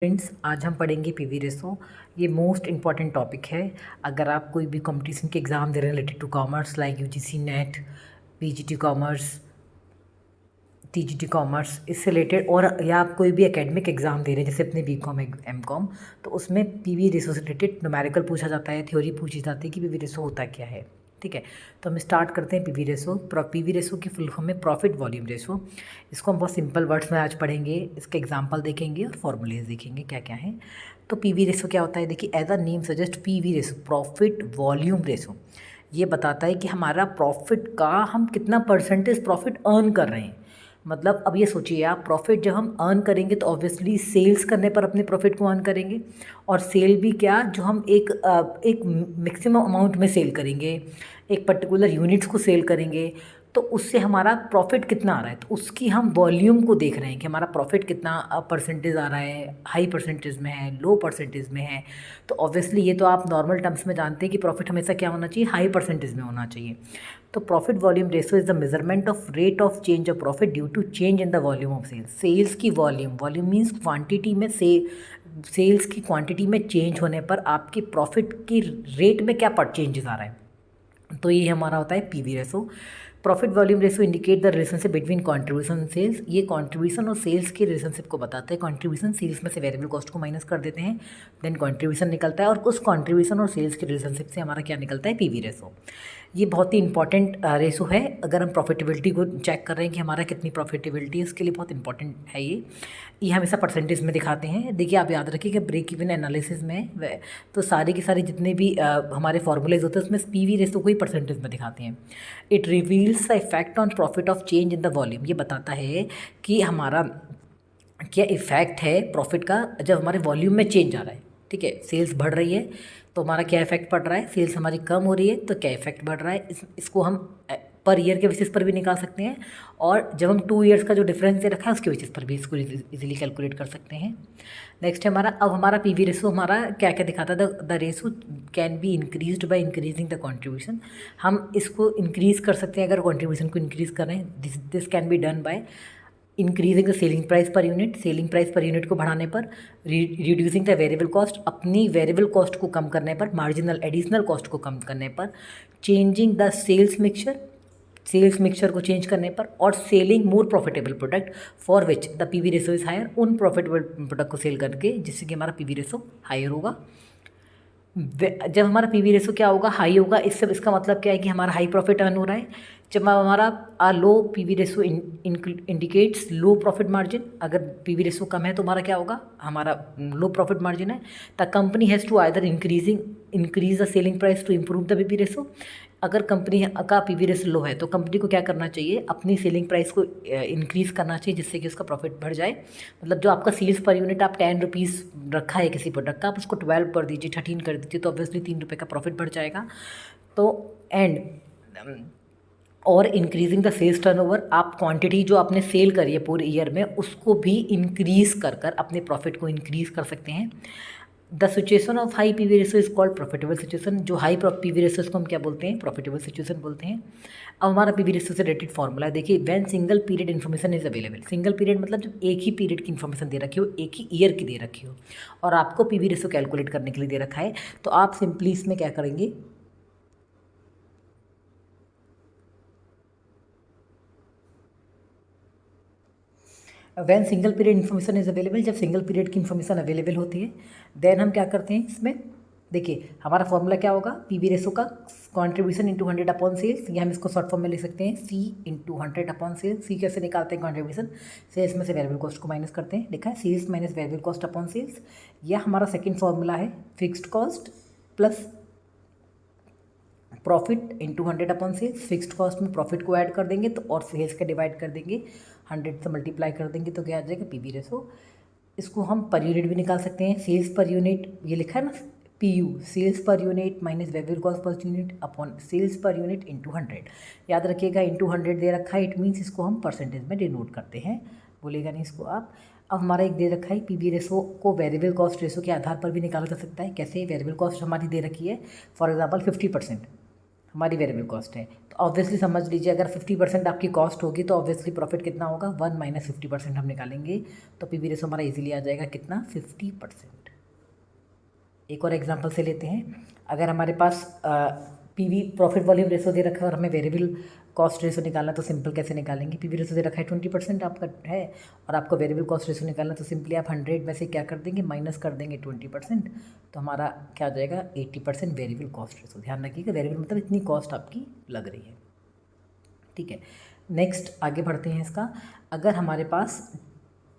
Friends, आज हम पढ़ेंगे पीवी रेशो। ये मोस्ट इंपॉर्टेंट टॉपिक है। अगर आप कोई भी कंपटीशन के एग्ज़ाम दे रहे हैं related to commerce like UGC NET, PGT commerce, TGT commerce, इससे रिलेटेड, और या आप कोई भी एकेडमिक एग्ज़ाम दे रहे हैं जैसे अपने बीकॉम एमकॉम, तो उसमें पीवी रेशो से रिलेटेड न्यूमेरिकल पूछा जाता है, थ्योरी पूछी जाती है कि पीवी रेशो होता क्या है। ठीक है, तो हम स्टार्ट करते हैं पीवी रेशो। पीवी रेशो की फुल फॉर्म है प्रॉफिट वॉल्यूम रेशो। इसको हम बहुत सिंपल वर्ड्स में आज पढ़ेंगे, इसके एग्जांपल देखेंगे और फॉर्मूलेज देखेंगे क्या क्या है। तो पीवी रेशो क्या होता है, देखिए as a name suggest, PV ratio profit volume ratio ये बताता है कि हमारा प्रॉफिट का हम कितना परसेंटेज प्रॉफिट अर्न कर रहे हैं। मतलब अब ये सोचिए आप, प्रॉफिट जब हम अर्न करेंगे तो ऑब्वियसली सेल्स करने पर अपने प्रॉफिट को अर्न करेंगे, और सेल भी क्या, जो हम एक मैक्सिमम अमाउंट में सेल करेंगे, एक पर्टिकुलर यूनिट्स को सेल करेंगे, तो उससे हमारा प्रॉफिट कितना आ रहा है, तो उसकी हम वॉल्यूम को देख रहे हैं कि हमारा प्रॉफिट कितना परसेंटेज आ रहा है, हाई परसेंटेज में है, लो परसेंटेज में है। तो ऑब्वियसली ये तो आप नॉर्मल टर्म्स में जानते हैं कि प्रॉफिट हमेशा क्या होना चाहिए, हाई परसेंटेज में होना चाहिए। तो profit volume ratio is the measurement of rate of change of profit due to change in the volume of sales. Sales की वॉल्यूम मीन्स क्वांटिटी में सेल्स की क्वांटिटी में चेंज होने पर आपकी प्रॉफिट की रेट में क्या चेंजेस आ रहा है, तो ये हमारा होता है PV ratio. Profit volume ratio indicate the relationship between contribution sales. ये कंट्रीब्यूशन और सेल्स के रिलेशनशिप को बताते हैं। कंट्रीब्यूशन सेल्स में से वेरिएबल कॉस्ट को माइनस कर देते हैं, देन कंट्रीब्यूशन निकलता है, और उस कंट्रीब्यूशन और सेल्स के रिलेशनशिप से हमारा क्या निकलता है, पीवी रेशो। ये बहुत ही इंपॉर्टेंट रेशो है। अगर हम प्रॉफिटेबिलिटी को चेक कर रहे हैं कि हमारा कितनी प्रॉफिटेबिलिटी है, उसके लिए बहुत इंपॉर्टेंट है ये हमेशा परसेंटेज में दिखाते हैं। देखिए आप याद रखिए कि ब्रेक इवन एनालिसिस में तो सारे के सारे जितने भी हमारे फॉर्मूलेज होते हैं उसमें पीवी रेशो को ही परसेंटेज में दिखाते हैं। It reveals the effect on profit of change in the volume. ये बताता है कि हमारा क्या इफ़ेक्ट है प्रॉफिट का जब हमारे वॉल्यूम में चेंज आ रहा है। ठीक है, सेल्स बढ़ रही है तो हमारा क्या इफेक्ट पड़ रहा है, सेल्स हमारी कम हो रही है तो क्या इफेक्ट बढ़ रहा है। इसको हम पर ईयर के बेसिस पर भी निकाल सकते हैं, और जब हम 2 ईयर्स का जो डिफरेंस दे रखा है उसके बेसिस पर भी इसको इजीली कैलकुलेट कर सकते हैं। नेक्स्ट है हमारा, अब हमारा पीवी रेशो हमारा क्या क्या दिखाता है, the ratio can be increased by increasing the contribution. हम इसको इंक्रीज़ कर सकते हैं अगर कंट्रीब्यूशन को इंक्रीज़ कर रहे हैं। This can be done by increasing the selling price per unit. Selling price per unit को बढ़ाने पर, रिड्यूसिंग द वेरिएबल कॉस्ट, अपनी वेरिएबल कॉस्ट को कम करने पर, मार्जिनल एडिशनल कॉस्ट को कम करने पर, चेंजिंग द सेल्स मिक्सचर को चेंज करने पर, और selling more profitable product for which the PV ratio is higher. उन प्रॉफिटेबल प्रोडक्ट को सेल करके जिससे कि हमारा पीवी रेशो हायर होगा। जब हमारा पीवी रेशो क्या होगा, हाई होगा, इसका मतलब क्या है कि हमारा हाई प्रॉफिट अर्न हो रहा है। जब हमारा low PV ratio indicates low profit margin. अगर पीवी रेशो कम है तो हमारा क्या होगा, हमारा लो प्रॉफिट मार्जिन है। The company has to either increase the selling price to improve the PV ratio. अगर कंपनी का पीवी रेशो लो है तो कंपनी को क्या करना चाहिए, अपनी सेलिंग प्राइस को इंक्रीज़ करना चाहिए जिससे कि उसका प्रॉफिट बढ़ जाए। मतलब जो आपका सेल्स पर यूनिट आप 10 रुपीज़ रखा है किसी प्रोडक्ट का, आप उसको 12 कर दीजिए, 13 कर दीजिए, तो ऑब्वियसली 3 रुपये का प्रॉफिट बढ़ जाएगा। तो एंड और इंक्रीजिंग द सेल्स टर्नओवर, आप क्वांटिटी जो आपने सेल करी है पूरे ईयर में उसको भी इंक्रीज़ कर अपने प्रॉफिट को इंक्रीज़ कर सकते हैं। The situation of high PV ratio is called profitable situation. जो हाई पीवी रेशो को हम क्या बोलते हैं, प्रॉफिटेबल सिचुएशन बोलते हैं। अब हमारा पीवी रेशो से रिलेटेड फॉर्मूला है, देखिए when single period information is available. Single period मतलब जब एक ही पीरियड की इन्फॉर्मेशन दे रखी हो, एक ही ईयर की दे रखी हो, और आपको पीवी रेशो कैलकुलेट करने के लिए दे रखा है, तो आप सिंपली इसमें क्या करेंगे, when single period information is available, जब सिंगल पीरियड की इन्फॉर्मेशन अवेलेबल होती है देन हम क्या करते हैं इसमें, देखिए हमारा फॉर्मूला क्या होगा, पीवी रेशो का कंट्रीब्यूशन इंटू 100 अपॉन सेल्स, या हम इसको शॉर्ट फॉर्म में लिख सकते हैं सी इंटू 100 अपॉन सेल्स। सी कैसे निकालते हैं, कंट्रीब्यूशन सेल्स में से वेरिएबल कॉस्ट को माइनस करते हैं, लिखा है sales minus variable cost upon sales. या हमारा सेकेंड फॉर्मूला है fixed cost plus profit into 100 upon sales. Fixed cost में प्रॉफिट को ऐड कर देंगे तो, और सेल्स का डिवाइड कर देंगे, 100 से मल्टीप्लाई कर देंगे तो क्या आ जाएगा, पीवी रेशो। इसको हम पर यूनिट भी निकाल सकते हैं, सेल्स पर यूनिट, ये लिखा है ना PU, sales per unit minus variable cost per unit upon sales per unit into 100। याद रखिएगा इंटू 100 दे रखा है, इट मीन्स इसको हम परसेंटेज में डिनोट करते हैं, बोलेगा नहीं इसको आप। अब हमारा एक दे रखा है, पीवी रेशो को वेरिएबल कॉस्ट रेशो के आधार पर भी निकाला जा सकता है। कैसे, वेरिएबल कॉस्ट हमारी दे रखी है फॉर एग्जाम्पल 50%, हमारी वेरिएबल कॉस्ट है। तो ऑब्वियसली समझ लीजिए अगर 50% आपकी कॉस्ट होगी तो ऑब्वियसली प्रॉफिट कितना होगा, 1 माइनस 50% हम निकालेंगे तो पीवी रेशो हमारा इजीली आ जाएगा कितना, 50%। एक और एग्जांपल से लेते हैं। अगर हमारे पास पीवी प्रॉफिट वॉल्यूम रेशो दे रखा है और हमें वेरिएबल कॉस्ट रेशो निकालना, तो सिंपल कैसे निकालेंगे, पीवी रेशो दे रखा है 20% आपका है और आपको वेरिएबल कॉस्ट रेशो निकालना, तो सिंपली आप 100 में से क्या कर देंगे, माइनस कर देंगे 20%, तो हमारा क्या आ जाएगा 80% वेरिएबल कॉस्ट रेशो। ध्यान रखिएगा वेरिएबल मतलब इतनी कॉस्ट आपकी लग रही है, ठीक है। नेक्स्ट आगे बढ़ते हैं इसका। अगर हमारे पास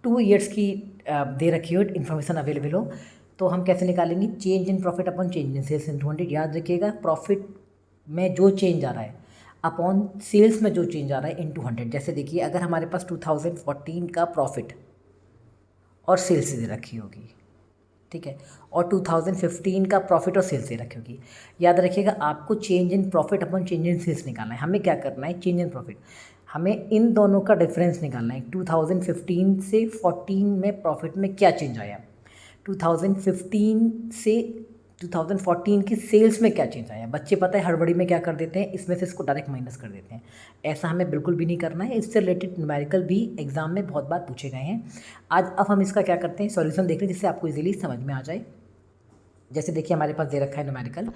2 ईयर्स की दे रखी हो इन्फॉर्मेशन अवेलेबल हो, तो हम कैसे निकालेंगे, change in profit upon change in sales in 200। याद रखिएगा प्रॉफिट में जो चेंज आ रहा है अपॉन सेल्स में जो चेंज आ रहा है इन 200। जैसे देखिए अगर हमारे पास 2014 का प्रॉफिट और सेल्स दे रखी होगी, ठीक है, और 2015 का प्रॉफिट और सेल्स दे रखी होगी, याद रखिएगा आपको change in profit upon change in sales निकालना है। हमें क्या करना है, चेंज इन प्रॉफिट, हमें इन दोनों का डिफरेंस निकालना है। 2015 से 14 में प्रॉफिट में क्या चेंज आया, 2015 से 2014 की सेल्स में क्या चेंज आया। बच्चे पता है हड़बड़ी में क्या कर देते हैं, इसमें से इसको डायरेक्ट माइनस कर देते हैं। ऐसा हमें बिल्कुल भी नहीं करना है। इससे रिलेटेड न्यूमेरिकल भी एग्जाम में बहुत बार पूछे गए हैं। आज अब हम इसका क्या करते हैं, सॉल्यूशन देख रहे हैं जिससे आपको इजीली समझ में आ जाए। जैसे देखिए हमारे पास दे रखा है न्यूमेरिकल,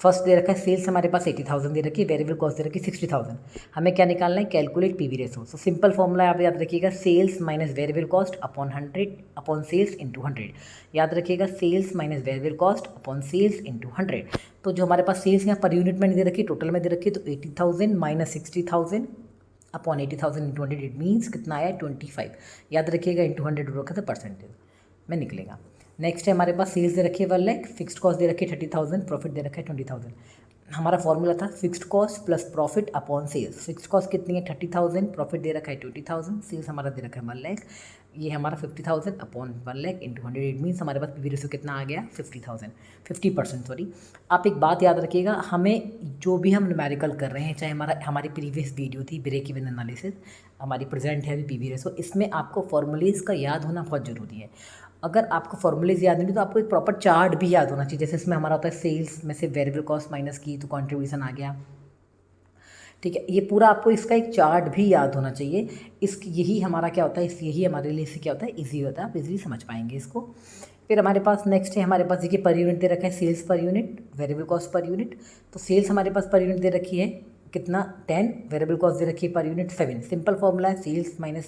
फर्स्ट दे रखा है सेल्स हमारे पास 80,000 दे रखी है, वेरिएबल कॉस्ट दे रखी है 60,000। हमें क्या निकालना है, calculate PV ratio. So simple formula आप याद रखिएगा, sales minus variable cost upon 100 upon sales into 100। याद रखिएगा sales minus variable cost upon sales into 100। तो जो हमारे पास सेल्स यहाँ पर यूनिट में दे रखी है, टोटल में दे रखी है, तो 80,000 minus 60,000 upon 80,000 into 100, it means कितना आया 25। याद रखिएगा इंटू 100 रखा था परसेंटेज में निकलेगा। नेक्स्ट है हमारे पास सेल्स दे रखी है 1 लाख, फिक्स्ड कॉस्ट दे रखी है 30,000, प्रॉफिट दे रखा है 20,000। हमारा फॉर्मूला था fixed cost plus profit upon sales. Fixed cost कितनी है 30,000, प्रॉफिट दे रखा है 20,000, सेल्स हमारा दे रखा है 1 लाख, ये हमारा 50,000 upon 1 lakh into 100, it means हमारे पास पीवी रेशो कितना आ गया 50,000, 50% सॉरी। आप एक बात याद रखिएगा, हमें जो भी हम न्यूमेरिकल कर रहे हैं, चाहे हमारी प्रीवियस वीडियो थी ब्रेक इवन एनालिसिस, हमारी प्रेजेंट है अभी पीवी रेशो, इसमें आपको फॉर्मूलेज का याद होना बहुत ज़रूरी है। अगर आपको फॉर्मूलेज याद नहीं तो आपको एक प्रॉपर चार्ट भी याद होना चाहिए। जैसे इसमें हमारा होता है सेल्स में से वेरिएबल कॉस्ट माइनस की तो कंट्रीब्यूशन आ गया, ठीक है। ये पूरा आपको इसका एक चार्ट भी याद होना चाहिए। यही हमारा क्या होता है, यही हमारे लिए इससे क्या होता है, ईजी होता है, आप इजीली समझ पाएंगे इसको। फिर हमारे पास नेक्स्ट है, हमारे पास देखिए पर यूनिट दे रखा है, sales per unit, variable cost per unit. तो सेल्स हमारे पास पर यूनिट दे रखी है कितना 10, वेरिएबल कॉस्ट दे रखी है पर यूनिट 7। सिंपल फॉर्मूला है sales minus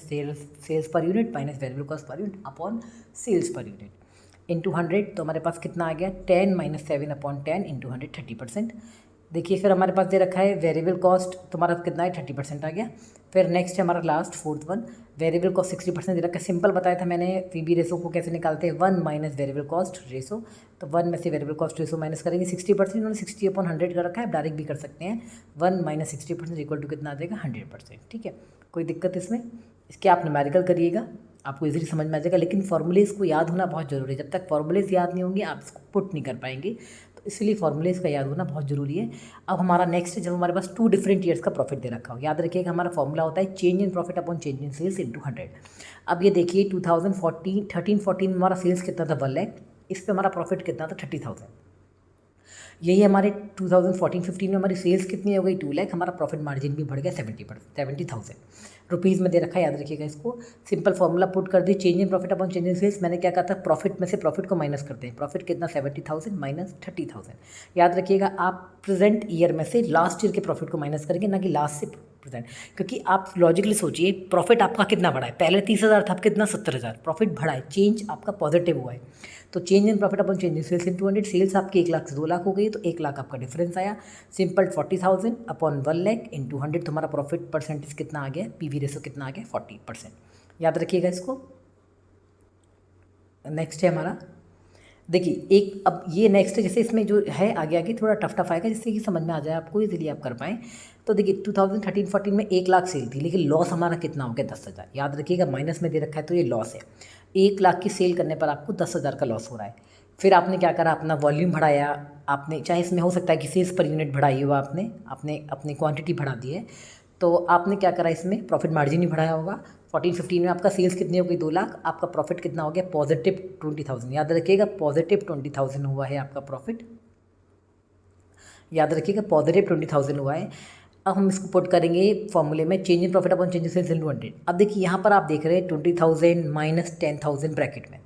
sales per unit minus variable cost per unit upon sales per unit into 100। तो हमारे पास कितना आ गया 10 माइनस 7 अपॉन 10 इंटू 100, 30%। देखिए फिर हमारे पास दे रखा है वेरिएबल कॉस्ट, तुम्हारा कितना है 30% आ गया। फिर नेक्स्ट है हमारा last fourth one, variable cost 60% दे रखा है। सिंपल बताया था मैंने पीवी रेशो को कैसे निकालते हैं, 1 माइनस वेरिएबल कॉस्ट रेशो। तो 1 में से वेरिएबल कॉस्ट रेशो माइनस करेंगे, 60% इन्होंने 60 अपॉन 100 कर रखा है, डायरेक्ट भी कर सकते हैं। 1 माइनस 60% इक्वल टू कितना आ जाएगा 100%, ठीक है। कोई दिक्कत इसमें, इसके आप न्यूमेरिकल करिएगा, आपको इजीली समझ में आ जाएगा। लेकिन फॉर्मूलेज को याद होना बहुत ज़रूरी है, जब तक फॉर्मूलेज याद नहीं होंगे आप इसको पुट नहीं कर पाएंगे, तो इसलिए फॉर्मूलेज का याद होना बहुत ज़रूरी है। अब हमारा नेक्स्ट है, जब हमारे पास 2 डिफरेंट ईयर्स का प्रॉफिट दे रखा हो, याद रखिएगा हमारा फॉर्मूला होता है change in profit upon change in sales into 100। अब ये देखिए 2013-14 में हमारा सेल्स कितना था 1 लाख, इस पर हमारा प्रॉफिट कितना था 30,000। यही हमारे 2014-15 में हमारी सेल्स कितनी हो गई 2 लाख, हमारा प्रॉफिट मार्जिन भी बढ़ गया 70,000 रुपीज़ में दे रखा है, याद रखिएगा इसको। सिंपल फॉर्मूला पुट कर दी, change in profit upon change in sales. मैंने क्या कहा था, प्रॉफिट में से प्रॉफिट को माइनस करते हैं, प्रॉफिट कितना 70,000 माइनस 30,000। याद रखिएगा आप प्रेजेंट ईयर में से लास्ट ईयर के प्रॉफिट को माइनस करेंगे, ना कि लास्ट से प्रेजेंट, क्योंकि आप लॉजिकली सोचिए प्रॉफिट आपका कितना बढ़ा है, पहले 30,000 था, अब कितना 70,000, प्रॉफिट बढ़ा है, चेंज आपका पॉजिटिव हुआ है। तो change in profit upon change in sales in 200, sales आपकी 1 लाख से 2 लाख हो गई, तो 1 लाख आपका डिफरेंस आया। सिंपल 40,000 अपॉन 1 लाख इंटू 100, तुम्हारा प्रॉफिट परसेंटेज कितना आ गया, पीवी रेशो कितना आ गया 40%। याद रखिएगा इसको। नेक्स्ट है हमारा, देखिए एक, अब ये नेक्स्ट जैसे इसमें जो है आगे आगे थोड़ा टफ आएगा, जिससे कि समझ में आ जाए आपको, इजीली आप कर पाएँ। तो देखिए 2013-14 में 1 लाख सेल थी, लेकिन लॉस हमारा कितना हो गया 10,000। याद रखिएगा माइनस में दे रखा है तो ये लॉस है। 1 लाख की सेल करने पर आपको 10,000 का लॉस हो रहा है। फिर आपने क्या करा, अपना वॉल्यूम बढ़ाया, आपने चाहे इसमें हो सकता है कि सेल्स पर यूनिट बढ़ाई हो, आपने अपनी क्वांटिटी बढ़ा दी है, तो आपने क्या करा, इसमें प्रॉफिट मार्जिन ही बढ़ाया होगा। 14-15 में आपका सेल्स कितनी हो गई 2 लाख, आपका प्रॉफिट कितना हो गया पॉजिटिव 20,000। याद रखिएगा पॉजिटिव 20,000 हुआ है आपका प्रॉफिट। याद रखिएगा पॉजिटिव 20,000 हुआ है। अब हम इसको पुट करेंगे फॉर्मूले में, change in profit upon change in sales into 100। अब देखिए यहाँ पर आप देख रहे हैं 20,000 माइनस 10,000 ब्रैकेट में।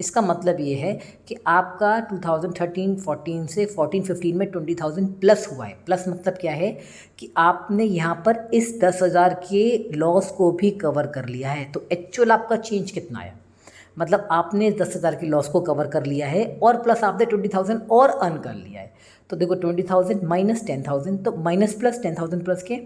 इसका मतलब ये है कि आपका 2013-14 से 14-15 में 20,000 प्लस हुआ है। प्लस मतलब क्या है कि आपने यहाँ पर इस 10,000 के लॉस को भी कवर कर लिया है। तो एक्चुअल आपका चेंज कितना आया, मतलब आपने 10,000 की लॉस को कवर कर लिया है और प्लस आपने 20,000 और अर्न कर लिया है। तो देखो 20,000 माइनस 10,000, तो माइनस प्लस 10,000 प्लस के,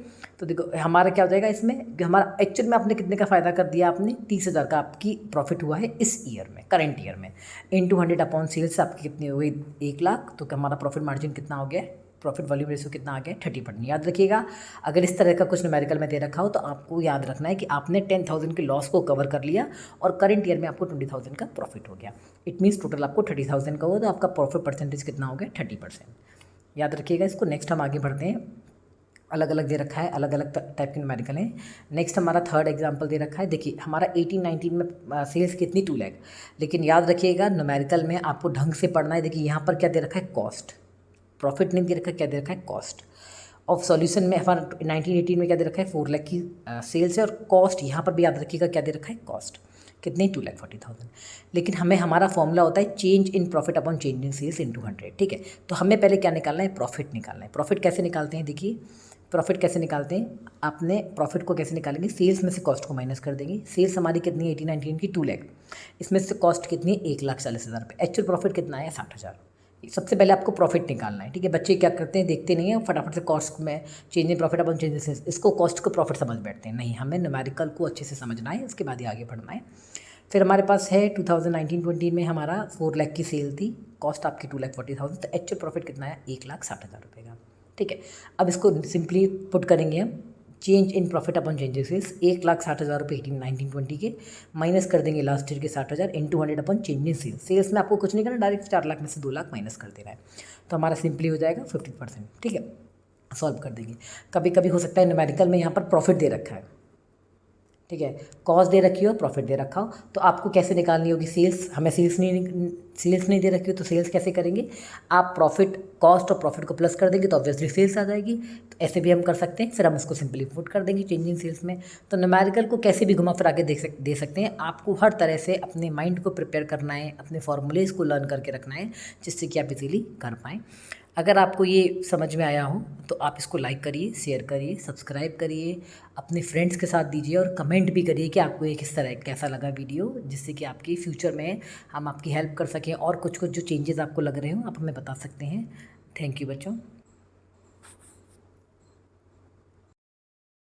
तो देखो हमारा क्या हो जाएगा इसमें, हमारा एक्चुअल में आपने कितने का फ़ायदा कर दिया, आपने 30,000 का आपकी प्रॉफिट हुआ है इस ईयर में, करंट ईयर में। इनटू 100 अपॉन सेल्स आपकी कितनी हो गई, 1 लाख। तो हमारा प्रॉफिट मार्जिन कितना हो गया, प्रॉफिट वॉल्यूम रेशियो कितना आ गया, 30%। याद रखिएगा अगर इस तरह का कुछ न्यूमेरिकल में दे रखा हो तो आपको याद रखना है कि आपने 10,000 के लॉस को कवर कर लिया और करंट ईयर में आपको 20,000 का प्रॉफिट हो गया। इट मीन्स टोटल आपको 30,000 का हो तो आपका प्रॉफिट परसेंटेज कितना हो गया, 30%। याद रखिएगा इसको। नेक्स्ट हम आगे बढ़ते हैं। अलग अलग दे रखा है, अलग अलग टाइप के न्यूमेरिकल हैं। नेक्स्ट हमारा थर्ड एग्जांपल दे रखा है। देखिए हमारा 18-19 में सेल्स कितनी 2 लाख, लेकिन याद रखिएगा न्यूमेरिकल में आपको ढंग से पढ़ना है। देखिए यहाँ पर क्या दे रखा है, कॉस्ट, प्रॉफिट नहीं दे रखा, क्या दे रखा है, कॉस्ट। ऑफ सॉल्यूशन में हमारा 19-18 में क्या दे रखा है, 4 लाख की सेल्स है और कॉस्ट यहाँ पर भी याद रखिएगा क्या दे रखा है, कॉस्ट कितनी, 2,40,000। लेकिन हमें हमारा फॉर्मूला होता है change in profit upon change in sales into 100। ठीक है, तो हमें पहले क्या निकालना है, प्रॉफिट निकालना है। प्रॉफिट कैसे निकालते हैं, देखिए प्रॉफिट कैसे निकालते हैं, आपने प्रॉफिट को कैसे निकालेंगे, सेल्स में से कॉस्ट को माइनस कर देंगे। सेल्स हमारी कितनी है 18-19 की 2 लाख, इसमें से कॉस्ट कितनी है 1,40,000 रुपये। एक्चुअल प्रॉफिट कितना है 60,000। सबसे पहले आपको प्रॉफिट निकालना है। ठीक है, बच्चे क्या करते हैं, देखते नहीं है, फटाफट से कॉस्ट में change in profit upon change in sales, इसको कॉस्ट को प्रॉफिट समझ बैठते हैं। नहीं, हमें न्यूमेरिकल को अच्छे से समझना है, उसके बाद ही आगे बढ़ना है। फिर हमारे पास है 2019-20 में हमारा 4 लाख की सेल थी, कॉस्ट आपकी 2,40,000, तो एक्चुअल प्रॉफिट कितना है 1,60,000 रुपये का। ठीक है, अब इसको सिंपली पुट करेंगे हम, change in profit upon change in sales, 1,60,000 रुपये 18-19-20 के माइनस कर देंगे लास्ट ईयर के 60,000 into 100 upon change in sales. Sales में आपको कुछ नहीं करना, डायरेक्ट 4 लाख में से 2 लाख माइनस कर देना है, तो हमारा सिंपली हो जाएगा 50%। ठीक है, सॉल्व कर देंगे। कभी कभी हो सकता है न्यूमेरिकल में यहाँ पर प्रॉफिट दे रखा है, ठीक है, कॉस्ट दे रखी हो, प्रॉफिट दे रखा हो, तो आपको कैसे निकालनी होगी, सेल्स, हमें सेल्स नहीं दे रखी हो तो सेल्स कैसे करेंगे, आप प्रॉफिट, कॉस्ट और प्रॉफिट को प्लस कर देंगे तो ऑब्वियसली सेल्स आ जाएगी। तो ऐसे भी हम कर सकते हैं, फिर हम उसको सिंपली पुट कर देंगे चेंज इन सेल्स में। तो न्यूमेरिकल को कैसे भी घुमा फिरा के दे सकते हैं। आपको हर तरह से अपने माइंड को प्रिपेयर करना है, अपने फॉर्मूलेज को लर्न करके रखना है, जिससे कि आप इजीली कर पाएँ। अगर आपको ये समझ में आया हो तो आप इसको लाइक करिए, शेयर करिए, सब्सक्राइब करिए, अपने फ्रेंड्स के साथ दीजिए और कमेंट भी करिए कि आपको ये किस तरह कैसा लगा वीडियो, जिससे कि आपकी फ्यूचर में हम आपकी हेल्प कर सकें और कुछ कुछ जो चेंजेस आपको लग रहे हो आप हमें बता सकते हैं। थैंक यू बच्चों।